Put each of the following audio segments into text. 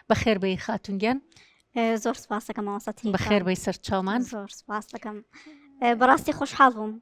بەخێر بەی خاتونگیان، زۆر سپاس دەکەم مامۆستای بەخێر بەی سەر چاومان. زۆر سپاس دەکەم. بەڕاستی خۆشحاڵ بووم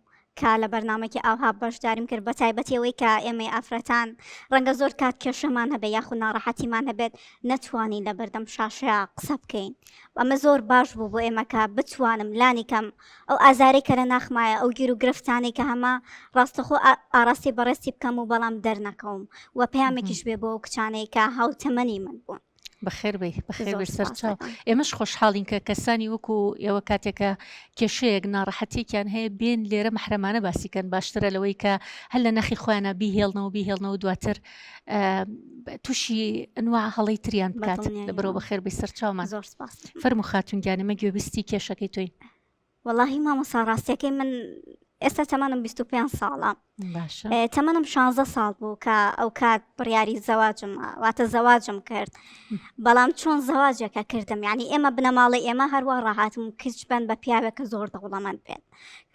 کە لە بەرنامەی ئاها بەشداریم کرد، بە تایبەتەوەی کە ئێمەی ئافرەتان ڕەنگە زۆر کات کێشەمان هەبێت یاخود ناڕەحەتیمان هەبێت نەتوانین لە بەردەم شاشەیە قسە بکەین. ئەمە زۆر باش بوو بۆ ئێمە کە بتوانم لانی کەم ئەو ئازاری کە لە ناخمایە ئەو گیر و گرفتانی کە هەمە ڕاستەخۆ ئاراستی بەڕێستی بکەم و بەڵام دەرنەکەم و پەیامێکیش بێ بۆ کچانەی کە هاوتەمەنی من بوون. بەخێر بێ بەخێر بێ سەر چاو. ئێمەش خۆشحاڵین کە کەسانی وەکو ئێوە کاتێکە کێشەیەک ناڕەحەتێکیان هەیە بێن لێرە مەحرەمانە باسیکەن، باشترە لەوەی کە هەل لە نەخی خۆیانە بیهێڵنەوە دواتر تووشی ئەنوا هەڵەی تریان بکات. لە بەرەو بەخێر بێ سەر چاومان. زۆر سپاس. فەرموو خاتونگیانەمە گوێبستی کێشەکەی تۆی. وەڵاهی مامۆستا ڕاستیەکەی من ئێستا تەمەنم 25 ساڵە. باشە. تەمەنم 16 ساڵ بوو کە ئەو کات بڕیاری زەواجم واتە زەواجم کرد. بەڵام چۆن زەواجێکە کردم، یعنی ئێمە بنەماڵی ئێمە هەروە ڕاهاتم کچ بن بە پیاوێکە زۆر دەوڵەمەند بێت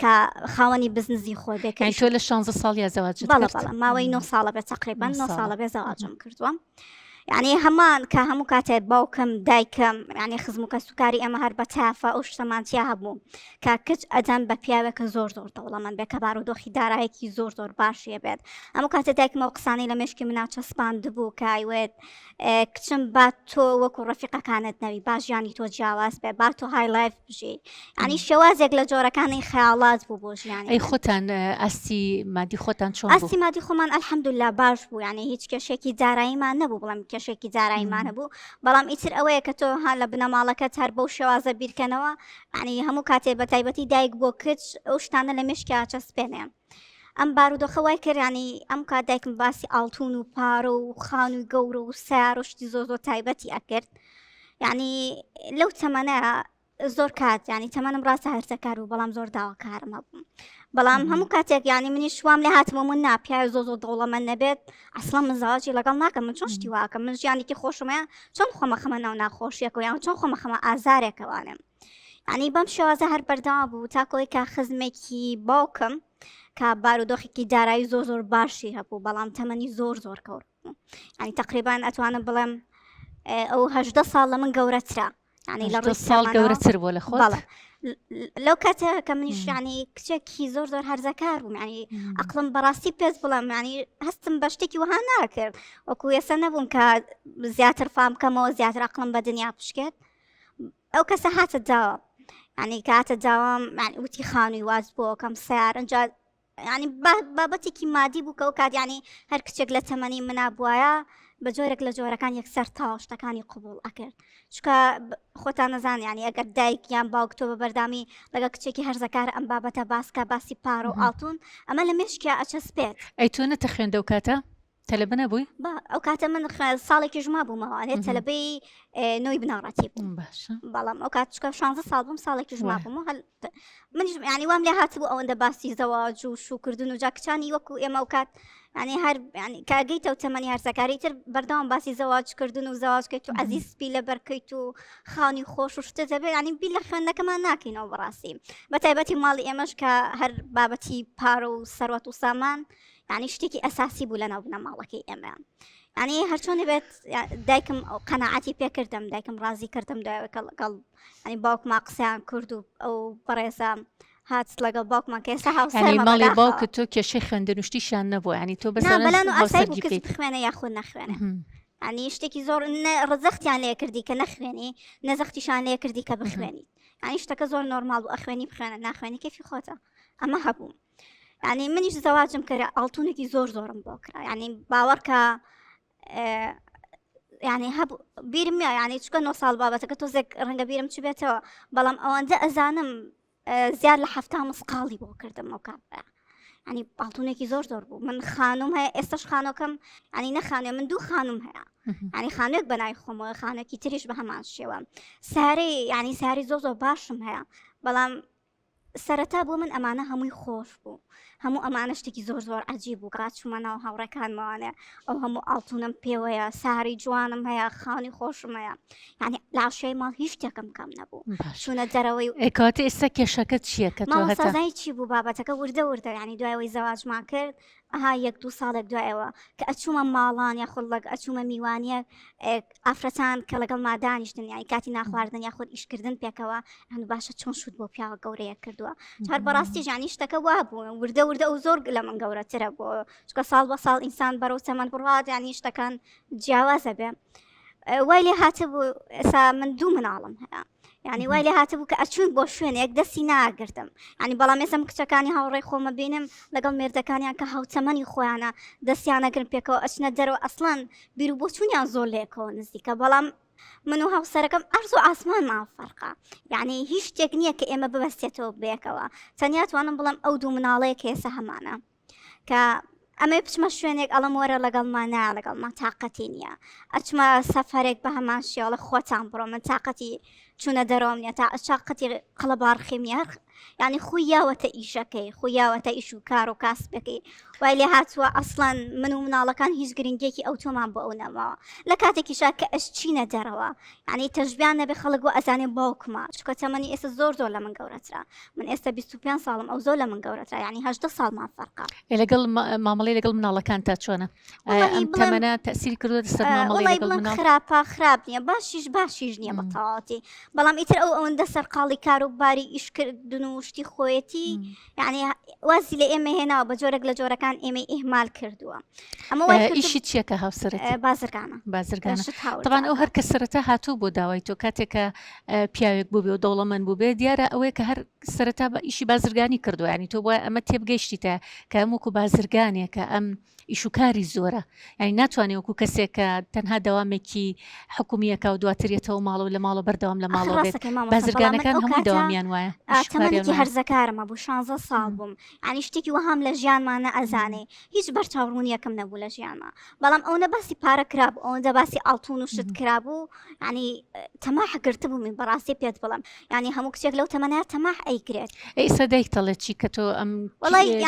کە خاوەنی بزنزی خۆ بێت. تۆ لە 16 ساڵیا زەواجت کرد؟ بەڵێ ماوەی 9 ساڵە بێت، تقریبان 9 ساڵە بێ زەواجم کردووە. یعنی هەمان کە هەموو کاتێ باوکم دایکم یعنی خزموکە سوکاری ئەمە هەر بە تافە ئەو شتەمانتیا هەبوو کە کچ ئەدەن بە پیاوێکە زۆر دەوڵەمەند بێت کە بارودۆخی دارایەکی زۆر باشیە بێت. ئەموو کاتێ دایکمەوە قسانی لە مێشکی مناو چەسپاند بوو کە ئایوێت کچم با تۆ وەکو ڕەفیقەکانت نەوی، با ژیانی تۆ جیاواز بێ، با تۆ های لایف بژی. ینی شێوازێک لە جۆرەکانی خەیاڵات بوو بۆ ژیانی. ئەی خۆتان ئاستی مادی خۆتان چۆن بوو؟ ئاستی مادی خۆمان ئەلحەمدوللا باش بوو، یعنی هیچ کێشێکی داراییمان نەبوو، بڵام کێشێکی داراییمان هەبوو. بەڵام ئیتر ئەوەیە کە تۆ هەر لە بنەماڵەکەت هەر بەو شێوازە بیرکەنەوە، یعنی هەموو کاتێ بە تایبەتی دایک بۆ کچ ئەو شتانە لە مێشکی ئاچەسپێنێ. ئەم بارودۆخەوای کرد، ینی ئەم کات دایکم باسی ئاڵتون و پارە و خانووی گەورە و سیار و شتی زۆر تایبەتی ئەکرد. یعنی لەو تەمەنەیە زۆر کات ینی تەمەنم ڕاستە هەرزەکار و بەڵام زۆر داواکارم هەبوو. بەڵام هەموو کاتێک ینی منی شوام لێ هاتمە من ناپیاوە زۆر دەوڵەمەند نەبێت ئەسڵا من زەواجی لەگەڵ ناکەم. من چۆن شتی واکەم، من ژیانێکی خۆشمەیە چۆن خۆمە خەمە ناو ناخۆشیەکە و یان چۆن خۆمە خەمە ئازارێکەوانم. ینی بەم شێوازە هەر بەردەوا بوو تاکۆی کە خزمێکی باوکم کە بارودۆخێکی دارایی زۆر باشی هەبوو، بەڵام تەمەنی زۆر کەوت بوو. ینی تقریبان ئەتوانم بڵێم ئەو 18 ساڵ لە من گەورەترە، ینی لە ڕووی ساڵ گەورەتر بۆ لە خۆت. لەو کاتە کە منیش ینی کچێکی زۆر هەرزەکار بووم، ینی ئەقلم بەڕاستی پێز بڵێم ینی هەستم بە شتێکی وها ناکرد، وەکو ێستا نەبووم کە زیاتر فام بکەمەوە زیاتر ئەقلم بە دنیا پشکێت. ئەو کەسە هاتە داوە، ینی کاتە داوام وتی خانووی واز بۆ کەم سیار ئەنجا ینی بابەتێکی مادی بوو کە ئەو کات ینی هەر کچێک لە تەمەنی منا بووایە بە جۆرێک لە جۆرەکان یەکسەر تاوەشتەکانی قبول ئەکرد. چکە خۆتان نەزان ینی ئەگەر دایک یان باوک تۆ بە بەردامی لەگە کچێکی هەرزەکار ئەم بابەتە باسکە باسی پارە و ئاڵتون ئەمە لە مێشکیا ئەچەسپێت. ئەی تۆ نەتە خوێندە و کاتە تەلەبە نەبووی؟ ئەو کاتە من ساڵێکی ژما بوومەوە تەلەبەی نۆی بناڕەتی بووم. باشە. بەڵام ئەو کات چکە 16 ساڵ بووم ساڵێکی ژما بووم منیش ینی وام لێ هاتبوو ئەوەندە باسی زەواج و شوکردن و جاکچانی وەکو ئێمە ئەو کات ینی هەر کاگەیتە و تەمەنی هەرزەکاری تر بەردەوام باسی زەواجکردن و زەواجکەیت و عەزیزبی لە بەرکەیت و خانی خۆش و شتە دەبێت ینی بیر لە خوێندنەکەمان ناکەینەوە بەڕاستی. بە تایبەتی ماڵی ئێمەش کە هەر بابەتی پارە و سەروەت و سامان ینی شتێکی ئەساسی بوو لەناو بنەماڵەکەی ئێمە. ینی هەرچۆنی بێت دایکم قەناعەتی پێکردم، دایکم ڕازی کردم دایوەکە لەگەڵ ینی باوکما قسەیان کرد و ئەو بەڕێزە هات لەگەڵ باوکمان کە ئێستا هاوسەرمە ماڵی باوکە تۆ کێشەی خوێندنوشتیشان نەبووە، ینی تۆ بەلان و ئاسایی بوو کەس بخوێنە یاخود نەخوێنە. ینی شتێکی زۆر ڕزەختیان لێ کردی کە نەخوێنی، نەزەختیشان لێ کردی کە بخوێنیت. ینی شتەکە زۆر نۆرماڵ بوو، ئەخوێنی بخوێنە ناخوێنی کەفی خۆتە. ئەمە هەبوو. ینی منیش زەواجم کرد ئاڵتونێکی زۆرم بۆ کرا، ینی باوەڕکە ینی هەبوو بیرم ینی چکە 9 ساڵ بابەتەکە تۆزێک ڕەنگە بیرم چ بێتەوە، بەڵام ئەوەندە ئەزانم زیاد لە 7 مسقاڵی بۆ کردم ئەو کاتە. ینی ئاڵتونێکی زۆر بوو. من خانوم هەیە ئێستاش خانۆکەم ینی نەخانوێ من 2 خانوم هەیە، ینی خانوێک بەنای خۆمەوە خانوێکی تریش بە هەمان شێوە. ساری ینی ساری زۆر باشم هەیە، بەڵام سەرەتا بۆ من ئەمانە هەمووی خۆش بوو، هەموو ئەمانە شتێکی زۆر عەجیب بوو. کاتچوومەنەوە هاوڕێکانمەوانێ ئەو هەموو ئاڵتونم پێوەیە، ساری جوانم هەیە، خانی خۆشم هەیە، ینی لاشەی ماڵ هیچ شتێکم کەم نەبوو. چوونە دەرەوەی کاتە ئێستا کێشەکەت چییە کە تۆ ماڵسازایی چی بوو بابەتەکە وردە ینی دوایەوەی زەواجمان کرد یەک دوو ساڵێک دوایەوە کە ئەچوومە ماڵان یا خۆڵک ئەچوومە میوانیە ئافرەتان کە لەگەڵ مادانیشتن یانی کاتی ناخواردن یاخود ئیشکردن پێکەوە هەند باشە چۆن شوت بۆ پیاوە گەورەیە کردووە هەر بەڕاستی ژانی شتەکە وا بوو وردە و زۆر لە من گەورەترە بۆ چکە ساڵ بە ساڵ ئینسان بەرەو چەمەند بڕات ینی شتەکان جیاوازە بێ وای لێ هاتبوو ئێستا من دوو مناڵم هەیە یعنی وای لێ هاتبوو کە ئەچوون بۆ شوێنێک دەستی ناگرتم ینی بەڵام ێسم کچەکانی هاوڕێی خۆمە بینم لەگەڵ مێردەکانیان کە هاوچەمەنی خۆیانە دەستیانەگرن پێکەوە ئەچنە دەرەوە ئەسڵان بیر و بۆچوونیان زۆر لێکەوە نزیکە بەڵام من و هاوسەرەکەم ئەرز و ئاسمان مافەرقا یعنی هیچ شتێک نییە کە ئێمە ببەستێتەوە بێکەوە تەنیا توانم بڵم ئەو دوو مناڵەیە کە ئێستا هەمانە کە ئەمە بچمە شوێنێک ئەڵم وەرە لەگەڵمانە لەگەڵمان تااقەتی نییە ئەچمە سەفەرێک بە هەمان شێڵە خۆتان بڕۆ من تااقەتی چوونە دەرەوە نیە تا چاقەتی قەڵەبارخیمیە ینی خوی یاوەتە ئیشەکەی خوی یاوەتە ئیش و کار و کاسبەکەی وای لێ هاتووە ئەسڵان من و مناڵەکان هیچ گرنگێکی ئەو تۆمان بۆ ئەو نەماوە لە کاتێکیشا کە ئەش چینە دەرەوە ینی تەژبیان نەبێ خەڵک بۆ ئەزانێ باوکمە چکە تەمەنی ئێستا زۆر زۆر لە من گەورەترا من ئێستا 25 ساڵم ئەو زۆر لە من گەورەترا ینی 18 ساڵمان فەرقا لەگەڵ مامەڵەی لەگەڵ مناڵەکان تا چۆنە ئەم تەمەنە تەسیری کردووە سەر مامەڵەی لەگەڵ مناڵ خراپە خراپ نییە باشیش نییە بەتەواتی بەڵام ئیتر ئەو ئەوەندە سەرقاڵی کاروباری ئیشکردن و شتی خۆیەتی یعنی وازی لە ئێمە هێناوە بە جۆرەك لە جۆرەکان ئێمە ئیهمال کردووە ئەمە ئیشی چیەکە هاوسەرەت بازرگانە طبعاً ئەو هەر کە سەرەتا هاتوو بۆ داوای تۆ کاتێکە پیاوێک بوو بێ و دەوڵەمەند بوو بێ دیارە ئەوەیە کە هەر سەرەتا بە ئیشی بازرگانی کردو ینی تۆ بۆ ئەمە تێبگەیشتیتە کە هەمووکو بازرگانێکە ئەم ئیشوکاری زۆرە ینی ناتوانێت وەکو کەسێکە تەنها دەوامێکی حکومیەکە و دواتریێتەوە ماڵ و لە ماڵەوە بەردەوام لە ماڵەوە بێت بازرگانەکان هەموو دەوامیان وایە تەمەنێکی هەرزەکارمە بوو 16 ساڵ بووم ینی شتێکی وەهام لە ژیانمانە ئەزانێ هیچ بەرچاوڕوونیەکەم نەبوو لە ژیانمە بەڵام ئەوەندە باسی پارە کرابوو ئەوەندە باسی ئاڵتون و شت کرابوو ینی تەماح گرتە بوو من بەڕاستی پێت بڵم ینی هەموو کچێک لەو تەمەنەیە تەماح ئەیگرێت ئێستا دایکتەڵێت چی کە تۆ ئەم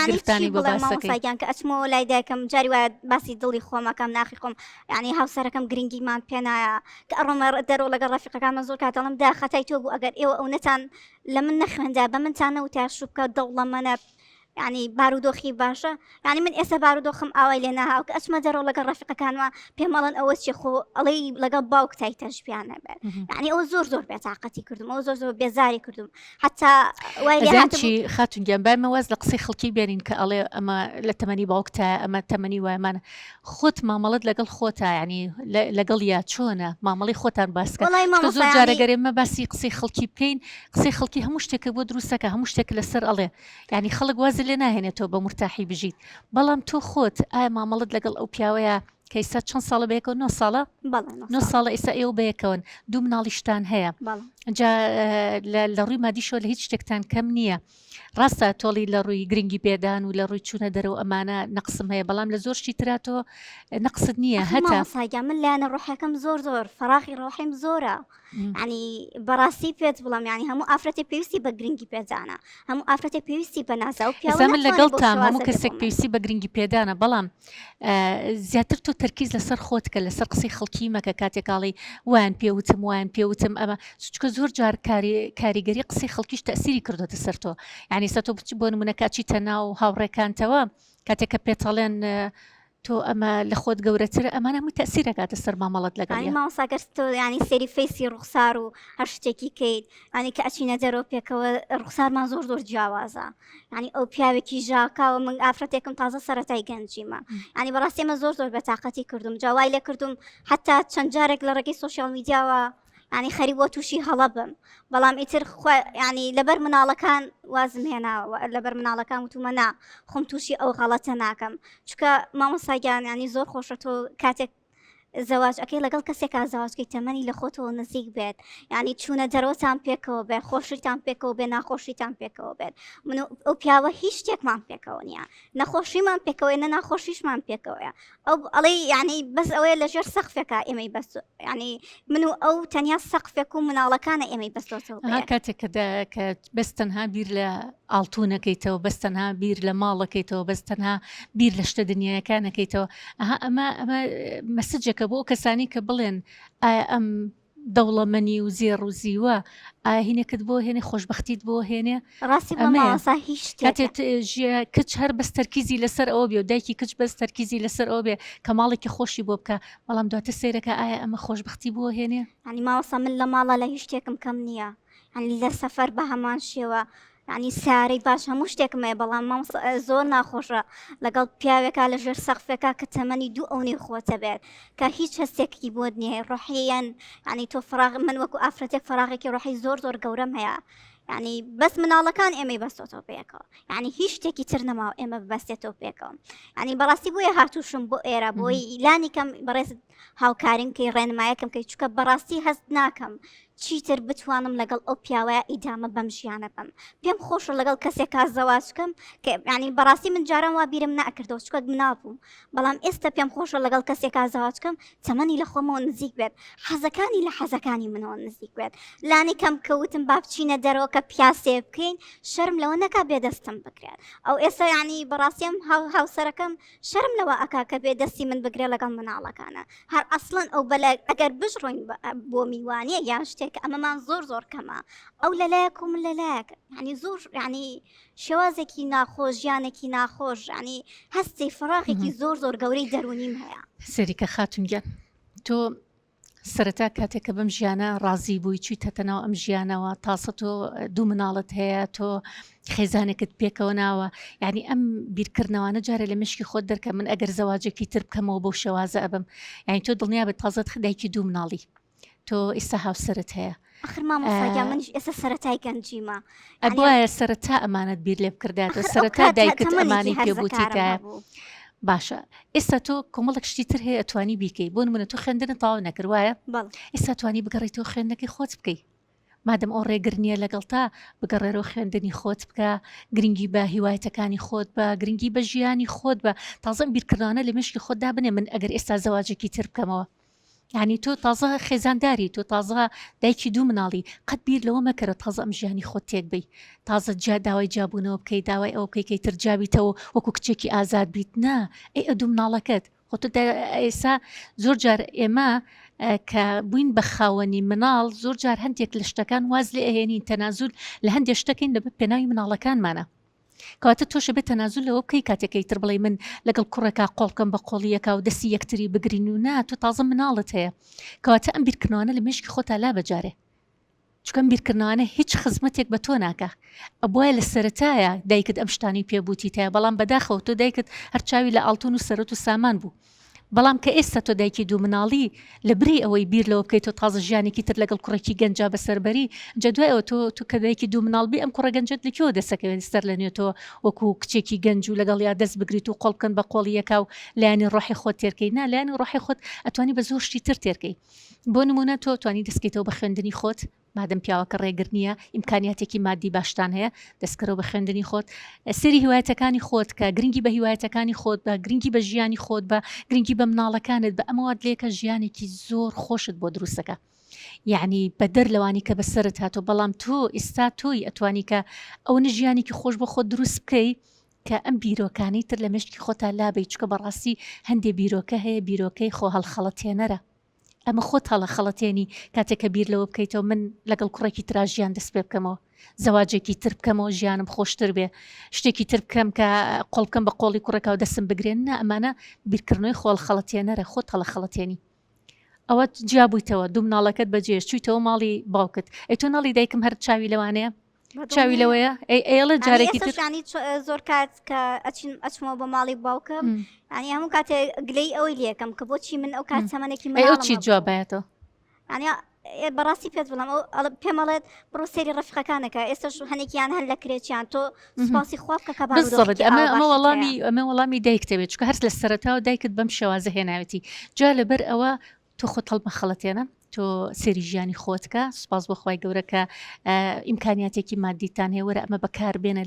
گرفتانی بۆ باسەکەی کە ئەچمەوە لای دایکم جاری وایە باسی دڵی خۆمەکەم ناخی خۆم ینی هاوسەرەکەم گرنگیمان پێ نایە کە ئەڕۆمە دەرەوە لەگەڵ ڕەفیقەکانمە زۆر کاتەڵم داخەتای تۆ بوو ئەگەر ئێوە ئەو نەتان لە من نەخوێندا بە منتان نەوتیا شوبکە دەوڵەمەنە ینی بارودۆخی باشە ینی من ئێستا بارودۆخم ئاوای لێ ناهاو کە ئەچمە دەرەوە لەگەڵ ڕەفیقەکانمە پێمەڵەن ئەوە چی خۆ ئەڵێ لەگەڵ باوک تای تەشبیانە بێت ینی ئەو زۆر بێتاقەتی کردم ئەو زۆر بێزاری کردم حتا وای خاتونگیان بامەوەز لە قسەی خەڵکی بێنین کە ئەڵێ ئەمە لە تەمەنی باوکتە ئەمە تەمەنی وایمانە خۆت مامەڵت لەگەڵ خۆتە ینی لەگەڵ یا چۆنە مامەڵی خۆتان باسکە زۆر جارەگەرێمە باسی قسەی خەڵکی بکەین قسەی خەڵکی هەموو شتێکە بۆ دروستەکە هەموو شتێک لەسەر ئەڵێ ینی خەڵک واز لێ ناهێنێتەوە بە مرتاحی بژیت بەڵام تۆ خۆت ئایا مامەڵت لەگەڵ ئەو پیاوەیە کە ئێستا چەند ساڵە بەیەکەوە 9 ساڵە 9 ساڵە ئێستا ئێوە بەیەکەون دوو مناڵیشتان هەیە جا لە ڕووی مادیشۆ لە هیچ شتێکتان کەم نییە ڕاستە تۆڵی لە ڕووی گرنگی پێدان و لە ڕووی چوونە دەرەوە ئەمانە نەقسم هەیە بەڵام لە زۆر شتی ترا تۆ نەقصت نییە هەتا ساگە من لایەنە ڕۆحەکەم زۆر فراخی ڕۆحیم زۆرە ینی بەڕاستی پێت بڵم ینی هەموو ئافرەتی پێویستی بە گرنگی پێدانە هەموو ئافرەتی پێویستی بە نازا و پیاوە من لەگەڵ تام هەموو کەسێک پێویستی بە گرنگی پێدانە بەڵام زیاتر تۆ تەرکیز لەسەر خۆت کە لەسەر قسەی خەڵکی مەکە کاتێکاڵی وان پێوتم ئەمە چکە زۆر جار کاریگەری قسەی خەڵکیش تەسیری کردوتە سەر تۆ ینی سە تۆ بۆ نمونەکە چیتە ناو هاوڕێکانتەوە کاتێککە پێتەڵێن تۆ ئەمە لە خۆت گەورەتر ئەمانە هەمووی تەسیرەکاتە سەر مامەڵەت لەگەڵ مامۆساگەر تۆ ینی سەری فەیسی ڕوخسار و هەر شتێکی کەیت ینی کە ئەچینە دەرەوە پێکەوە ڕوخسارمان زۆر جیاوازە ینی ئەو پیاوێکی ژاکاوە من ئافرەتێکم تازە سەرەتای گەنجیمە ینی بەڕاستی ئێمە زۆر بەتاقەتی کردم جاوای لێ کردم حتا چەند جارێک لە ڕێگەی سۆشیال میدیاوە ینی خەری بۆ تووشی هەڵە بم بەڵام ئیتر ینی لەبەر مناڵەکان وازم هێناوە لەبەر مناڵەکان وتومە نا خۆم تووشی ئەو غەڵەتە ناکەم چکە مامۆساگیان ینی زۆر خۆشە تۆ کاتێک زەواج ئەەکەی لەگەڵ کەسێکا زەواجکەی تەمەنی لە خۆتەوە نزیک بێت ینی چوونە دەرەوەتان پێکەوە بێت خۆشیتان پێکەوە بێ ناخۆشیتان پێکەوە بێت من ئەو پیاوە هیچ شتێکمان پێکەوە نییە نەخۆشیمان پێکەوە نە ناخۆشیشمان پێکەوەیە ئەو ئەڵێ ینی بەس ئەوەیە لەژێر سەقفێکە ئێمەی بەس ینی من و ئەو تەنیا سەقفێک و مناڵەکانە ئێمەی بەستۆتەوە کاتێک کە بەستەنها بیر لە ئاڵتونەکەیتەوە بەستەنها بیر لە ماڵەکەیتەوە بەستەنها بیر لە شتە دنیاەکانەکەیتەوە ئەمە مەسجێکە بۆ کەسانی کە بڵێن ئایا ئەم دەوڵەمەنی و زێڕ و زیوە هینێکت بۆ هێنێ خۆشببختیت بۆ هێنێ ڕاستی بە ماوەسا هیچ کاتێت کچ هەر بەس تەرکیزی لەسەر ئەوە بێ و دایکی کچ بەس تەرکیزی لەسەر ئەوە بێ کە ماڵێکی خۆشی بۆ بکە بەڵام دواتە سیرەکە ئایا ئەمە خۆشببختی بۆ هێنێ ینی ماوەسا من لە ماڵە لە هیچ شتێکم کەم نییە ینی لە سەفەر بە هەمان شێوە ینی ساری باش هەموو شتێکمەیە بەڵام زۆر ناخۆشە لەگەڵ پیاوێکا لە ژێر سەقفێکا کە تەمەنی 2 ئەوەی خۆتە بێت کە هیچ هەستێکی بۆ نییە ڕۆحیەن ینی تۆ فراغ من وەکو ئافرەتێک فراغێکی ڕۆحی زۆر گەورەم هەیە ینی بەس مناڵەکان ئێمەی بەستۆ پێکەوە ینی هیچ شتێکی تر نەماوە ئێمە ببەستێتەوە پێکەوە ینی بەڕاستی بۆیە هاتووشم بۆ ئێرە بۆی ئیلانی کەم بەڕێز هاوکارینکەی ڕێنمایەکەم کەی چکە بەڕاستی هەست ناکەم چیتر بتوانم لەگەڵ ئەو پیاوەیە ئیدامە بەم ژیانە بم پێم خۆشە لەگەڵ کەسێکا زەواجکەم کە ینی بەڕاستی من جاران وا بیرم نەکردەوە چکە منابوو بەڵام ئێستا پێم خۆشە لەگەڵ کەسێکا زەواجکەم تەمەنی لە خۆمەوە نزیک بێت حەزەکانی لە حەزەکانی منەوە نزیک بێت لانی کەم کەوتم با بچینە دەرەوە کە پیاسێ بکەین شەرم لەوە نەکا بێدەستم بکرێت ئەو ئێستا ینی بەڕاستیم هاوسەرەکەم شەرم لەوە ئەکا کە بێدەستی من بگرێت لەگەڵ مناڵەکانە هەر ئەسڵەن ئەو بەلە ئەگەر بژڕۆین بۆ میوانە یان شتێک ئەمەمان زۆر کەمە ئەو لەلایەک و من لەلایەک ینی زۆر ینی شێوازێکی ناخۆش ژیانێکی ناخۆش ینی هەستی فراغێکی زۆر گەورەی دەرونیم هەیە سەریکە خاتونگیان تۆ سەرەتا کاتێککە بەم ژیانە ڕازی بووی چیتەتەنەوە ئەم ژیانەوە تاسە تۆ 2 مناڵت هەیە تۆ خێزانێکت پێکەوە ناوە یعنی ئەم بیرکردنەوەوانە جارە لە مشکی خۆت دەرکە من ئەگەر زەواجێکی تر بکەمەوە بۆ شێوازە ئەبم یعنی تۆ دڵنیا بە تازەت خدایکی 2 مناڵی تۆ ئێستا هاوسەرت هەیە ئەخر مامۆستا منیش ئێستا سەرەتای گەنجیمە ئەبواە سەرەتا ئەمانەت بیر لێ بکرداتە سەرەتا دایکت ئەمانی پێبووتیتە باشە ئێستا تۆ کۆمەڵک شتی تر هەیە ئەتوانی بیکەی بۆ نمونە تۆ خوێندنت تاوا نەکردوایە ئێستا توانی بگەڕیتەوە خوێندنەکەی خۆت بکەی مادەم ئەو ڕێگرنیە لەگەڵ تا بگەڕێرەوە خوێندنی خۆت بکە گرنگی بە هیوایەتەکانی خۆت بە گرنگی بە ژیانی خۆت بە تازەم بیرکردانە لە مشکی خۆتدا بنێ من ئەگەر ئێستا زەواجێکی تر بکەمەوە یعنی تۆ تازە خێزانداری تۆ تازە دایکی 2 مناڵی قەت بیر لەوە مەکەرە تازە ئەم ژیانی خۆت تێک بی تازە داوای جابوونەوە بکەیت داوای ئەو بکەی تر جابیتەوە وەکو کچێکی ئازاد بیت نا ئەی ئە 2 مناڵەکەت خۆت ئێسا زۆر جار ئێمە کە بووین بە خاوەنی مناڵ زۆر جار هەندێک لە شتەکان واز لێ ئەهێنین تەنازول لە هەندێک شتەکەین لە پێناوی مناڵەکانمانە کەواتە تۆشە بێت تەنازول لەوە بکەی کاتێکەی تر بڵێ من لەگەڵ کوڕێکا قۆڵکەم بە قۆڵیەکە و دەستی یەکتری بگرین و نا تۆ تازە مناڵت هەیە کەواتە ئەم بیرکردنەوەانە لە مشکی خۆتا لا بەجارێ چکەم بیرکردنەوەانە هیچ خزمەتێک بە تۆ ناکە ئەبواە لە سەرەتایە دایکت ئەم شتانی پێبووتی تایە بەڵام بەداخەوە تۆ دایکت هەرچاوی لە ئاڵتون و سەرەت و سامان بوو بەڵام کە ئێستا تۆ دایکی 2 مناڵی لە بری ئەوەی بیر لەوە بکەیت تۆ تازە ژیانێکی تر لەگەڵ کوڕێکی گەنجا بەسەربەری جدوایەوە تۆ کە دایکی 2 مناڵبی ئەم کوڕە گەنجت لەکوێوە دەسەکەوێت سەر لە نوێتەوە وەکو کچێکی گەنج و لەگەڵ یا دەست بگریت و قۆڵکن بە قۆڵیەکە و لایانی ڕۆحی خۆت تێرکەی نا لایانی ڕۆحی خۆت ئەتوانی بە زۆر شتی تر تێرکەی بۆ نمونە تۆ توانی دەستکەیتەوە بە خوێندنی خۆت مادەم پیاوەکە ڕێگرنیە ئیمکانیاتێکی مادی باشتان هەیە دەستکەرەوە بە خوێندنی خۆت سەری هیوایەتەکانی خۆت کە گرنگی بە هیوایەتەکانی خۆت بە گرنگی بە ژیانی خۆت بە گرنگی بە مناڵەکانت بە ئەمەوە لێکە ژیانێکی زۆر خۆشت بۆ دروستەکە یعنی بە دەر لەوانی کە بەسرت هاتۆ بەڵام تۆ ئێستا تۆی ئەتوانی کە ئەوە ژیانێکی خۆش بە خۆت دروست بکەی کە ئەم بیرۆکانی تر لە مشکی خۆتا لابی چکە بەڕاستی هەندێ بیرۆکە هەیە بیرۆکەی خۆ هەڵخەڵەتێنەرە ئەمە خۆت هەڵە خەڵەتێنی کاتێککە بیر لەوە بکەیتەوە من لەگەڵ کوڕێکی ترا ژیان دەست پێ بکەمەوە زەواجێکی تر بکەمەوە ژیانم خۆشتر بێ شتێکی تر بکەم کە قۆڵکەم بە قۆڵی کوڕێکا و دەستم بگرێن نا ئەمانە بیرکردنەوەی خۆڵ خەڵەتێنەرە خۆت هەڵە خەڵەتێنی ئەوە جیابوویتەوە 2 مناڵەکەت بەجێش چوویتەوە ماڵی باوکت ئەی تۆ ناڵی دایکم هەر چاوی لەوانەیە چاوی لەوەیە ئێڵە جارێکی ترانی زۆر کات کە ئەچمەوە بە ماڵی باوکەم ینی هەموو کاتێ گلەی ئەوەی لێکم کە بۆچی من ئەو کات سەمانێکی ئەو چی جوابایەتەوە بەڕاستی پێت بڵام پێمەڵێت بڕۆ سێری ڕەفقەکانەکە ئێستاش هەنێکیان هەر لە کرێکیان تۆ سپاسی خوا بکە کە ئەمە وەڵامی دایکتەوێت چکە هەر لە سەرەتاوە دایکت بەم شێوازە هێناوێتی جا لەبەر ئەوە تۆ خۆت هەڵمە خەڵەتێنە تۆ سێری ژیانی خۆتکە سوپاس بۆ خوای گەورەکە ئیمکانیاتێکی مادیتان هەیە وەرە ئەمە بەکاربێنە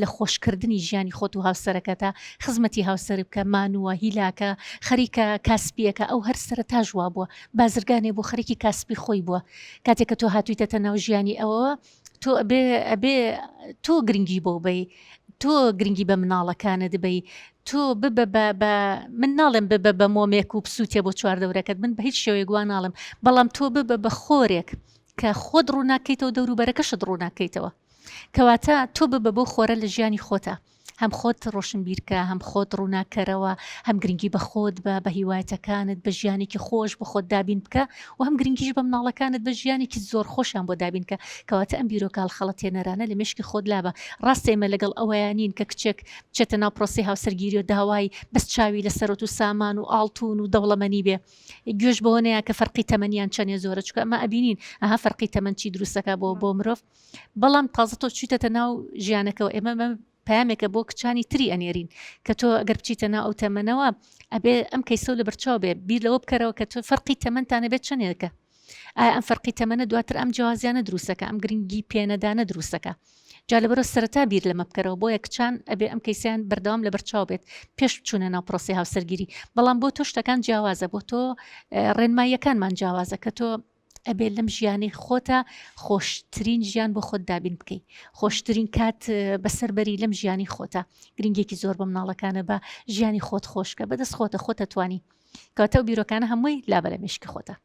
لە خۆشکردنی ژیانی خۆت و هاوسەرەکەتە خزمەتی هاوسەر بکە مانووە هیلاکە خەریکە کاسپیەکە ئەو هەر سەرەتا ژوا بووە بازرگانێ بۆ خەریکی کاسپی خۆی بووە کاتێککە تۆ هاتوویتە ناو ژیانی ئەوە تۆ ئەبێ تۆ گرنگی بۆ بی تۆ گرنگی بە مناڵەکانت دەبەی تۆ ببە من ناڵێم ببە بە مۆمێک و پسووتێ بۆ چواردەورەکەت من بە هیچ شێوەیە گوان ناڵم بەڵام تۆ ببە بە خۆرێک کە خۆت ڕووناکەیتەوە دەوروبەرەکەشت ڕووناکەیتەوە کەواتە تۆ ببە بۆ خۆرە لە ژیانی خۆتە هەم خۆت ڕۆشنبیرکە هەم خۆت ڕووناکەرەوە هەم گرنگی بە خۆت بە هیوایەتەکانت بە ژیانێکی خۆش بە خۆت دابین بکە و هەم گرنگیش بە مناڵەکانت بە ژیانێکی زۆر خۆشیان بۆ دابینکە کەواتە ئەم بیرۆکال خەڵەتێنەرانە لە مشکی خۆت لابە ڕاستە ئێمە لەگەڵ ئەوەیانین کە کچێک بچێتە ناو پرۆسی هاوسەرگیری و داوای بەس چاوی لەسەرەوت و سامان و ئاڵتون و دەوڵەمەنی بێ گوێش بەوە نەیە کە فەرقی تەمەنیان چەندێ زۆرە چکە ئەمە ئەبینین ئەها فەرقی تەمەن چی دروستەکە بۆ مرۆڤ بەڵام تازە تۆ چیتەتە ناو ژیانەکەەوە ئێمە پامێکە بۆ کچانی تری ئەنێرین کە تۆ ئەگەر بچیتە ناو ئەو تەمەنەوە ئەبێ ئەم کەیسە لە بەرچاو بێ بیر لەوە بکەرەوە کە تۆ فەرقی تەمەنتانە بێت چنێکە ئایا ئەم فەرقی تەمەنە دواتر ئەم جیازیانە دروستەکە ئەم گرنگی پێنەدانە دروستەکە جا لەبەرەوە سەرەتا بیر لەمە بکەرەوە بۆیە کچان ئەبێ ئەم کەیسیان بەردەوام لە بەرچاو بێت پێش بچوونە ناو پرۆسی هاوسەرگیری بەڵام بۆ تۆ شتەکان جیاوازە بۆ تۆ ڕێنماییەکانمان جیاوازە کە تۆ ئەبێ لەم ژیانی خۆتە خۆشترین ژیان بۆ خۆت دابین بکەیت خۆشترین کات بەسەربەری لەم ژیانی خۆتە گرنگێکی زۆر بە مناڵەکانە بە ژیانی خۆت خۆشکە بەدەست خۆتە خۆتە توانی کەواتە و بیرۆکانە هەمووی لابە لە مشکی خۆتە